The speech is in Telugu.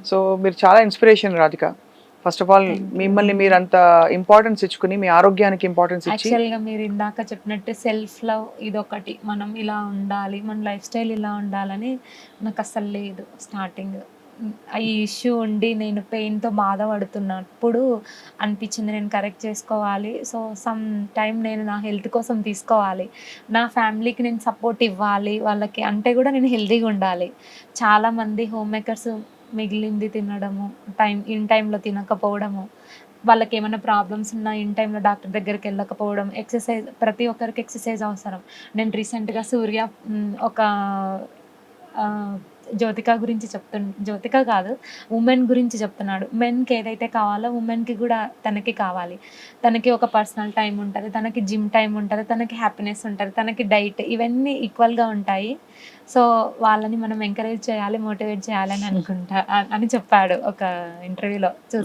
సో మీరు చాలా inspiration Radhika. First of all thank you. మిమ్మల్ని మీరు అంత ఇంపార్టెన్స్ ఇచ్చుకుని మీ ఆరోగ్యానికి ఇంపార్టెన్స్ ఇచ్చి యాక్చువల్గా మీరు ఇందాక చెప్పినట్టు సెల్ఫ్ లవ్ ఇదొకటి, మనం ఇలా ఉండాలి, మన లైఫ్ స్టైల్ ఇలా ఉండాలని నాకు అసలు లేదు స్టార్టింగ్. ఈ ఇష్యూ ఉండి నేను పెయిన్తో బాధపడుతున్నప్పుడు అనిపించింది నేను కరెక్ట్ చేసుకోవాలి. సో సమ్ టైం నేను నా హెల్త్ కోసం తీసుకోవాలి, నా ఫ్యామిలీకి నేను సపోర్ట్ ఇవ్వాలి వాళ్ళకి, అంటే కూడా నేను హెల్తీగా ఉండాలి. చాలామంది హోమ్ మేకర్స్ మిగిలింది తినడము, ఇన్ టైంలో తినకపోవడము, వాళ్ళకేమన్నా ప్రాబ్లమ్స్ ఉన్నా ఇన్ టైంలో డాక్టర్ దగ్గరికి వెళ్ళకపోవడం, ఎక్సర్సైజ్, ప్రతి ఒక్కరికి ఎక్సర్సైజ్ అవసరం. నేను రీసెంట్‌గా ఒక ఆహ్, జ్యోతిక గురించి జ్యోతిక కాదు, ఉమెన్ గురించి చెప్తున్నాడు. మెన్‌కి ఏదైతే కావాలో ఉమెన్‌కి కూడా తనకి కావాలి. తనకి ఒక పర్సనల్ టైమ్ ఉంటది, తనకి జిమ్ టైమ్ ఉంటది, తనకి హ్యాపీనెస్ ఉంటది, తనకి డైట్, ఇవన్నీ ఈక్వల్‌గా ఉంటాయి. సో, వాళ్ళని మనం ఎంకరేజ్ చేయాలి, మోటివేట్ చేయాలని అనుకుంటా అని చెప్పాడు ఒక ఇంటర్వ్యూలో చూసా.